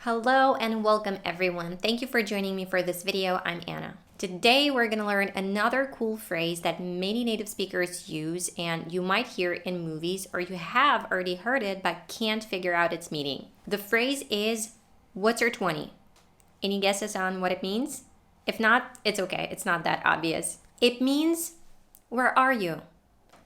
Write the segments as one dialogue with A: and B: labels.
A: Hello and welcome everyone. Thank you for joining me for this video. I'm Anna. Today we're going to learn another cool phrase that many native speakers use and you might hear in movies or you have already heard it but can't figure out its meaning. The phrase is, what's your 20? Any guesses on what it means? If not, it's okay. It's not that obvious. It means, where are you?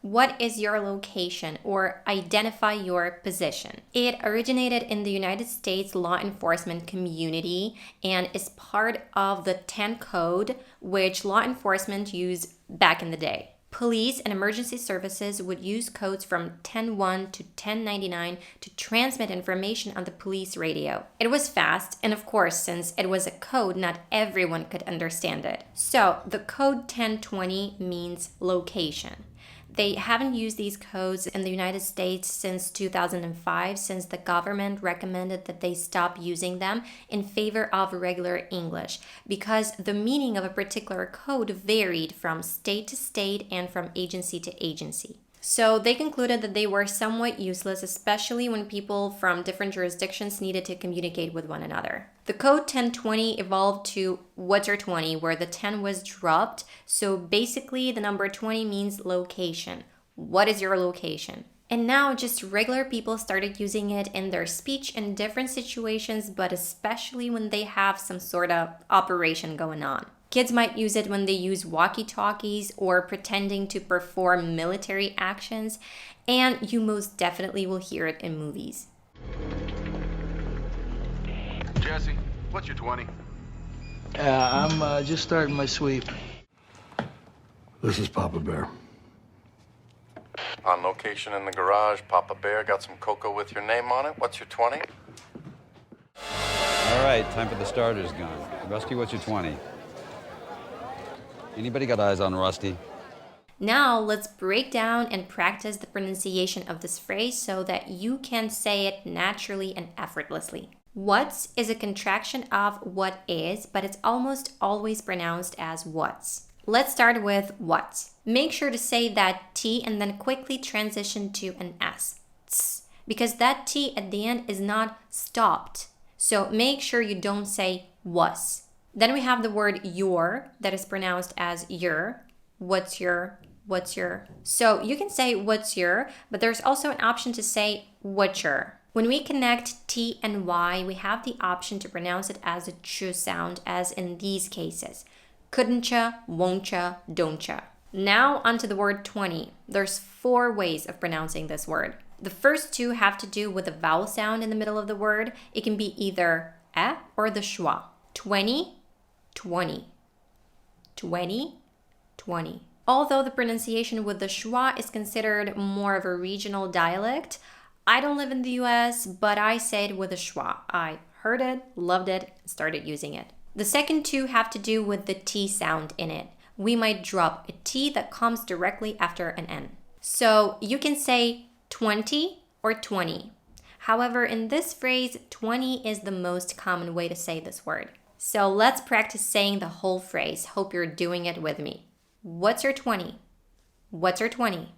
A: What is your location, or identify your position? It originated in the United States law enforcement community and is part of the 10 code, which law enforcement used back in the day. Police and emergency services would use codes from 10.1 to 10.99 to transmit information on the police radio. It was fast, and of course, since it was a code, not everyone could understand it. So the code 1020 means location. They haven't used these codes in the United States since 2005, since the government recommended that they stop using them in favor of regular English, because the meaning of a particular code varied from state to state and from agency to agency. So they concluded that they were somewhat useless, especially when people from different jurisdictions needed to communicate with one another. The code 1020 evolved to what's your 20, where the 10 was dropped. So basically the number 20 means location. What is your location? And now just regular people started using it in their speech in different situations, but especially when they have some sort of operation going on. Kids might use it when they use walkie-talkies or pretending to perform military actions, and you most definitely will hear it in movies.
B: Jesse, what's your 20?
C: I'm just starting my sweep.
D: This is Papa Bear.
E: On location in the garage, Papa Bear got some cocoa with your name on it. What's your 20?
F: All right, time for the starters gun. Rusty, what's your 20? Anybody got eyes on Rusty?
A: Now let's break down and practice the pronunciation of this phrase so that you can say it naturally and effortlessly. What's is a contraction of what is, but it's almost always pronounced as what's. Let's start with what's. Make sure to say that T and then quickly transition to an S. Tss, because that T at the end is not stopped. So make sure you don't say was. Then we have the word your that is pronounced as your. What's your? So you can say what's your, but there's also an option to say what's your. When we connect T and Y, we have the option to pronounce it as a ch sound, as in these cases. Couldn't-cha, won't-cha, don't-cha. Now onto the word 20. There's 4 ways of pronouncing this word. The first 2 have to do with the vowel sound in the middle of the word. It can be either eh or the schwa. 20, 20. 20, 20. Although the pronunciation with the schwa is considered more of a regional dialect, I don't live in the US, but I say it with a schwa. I heard it, loved it, and started using it. The second 2 have to do with the T sound in it. We might drop a T that comes directly after an N. So you can say 20 or 20. However, in this phrase, 20 is the most common way to say this word. So let's practice saying the whole phrase. Hope you're doing it with me. What's your 20? What's your 20?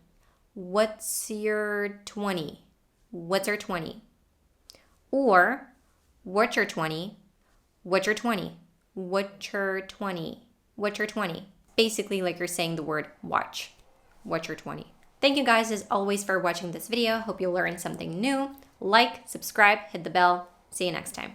A: What's your 20? What's your 20? Or, what's your 20? What's your 20? What's your 20? What's your 20? Basically like you're saying the word watch. What's your 20? Thank you guys as always for watching this video. Hope you learned something new. Like, subscribe, hit the bell. See you next time.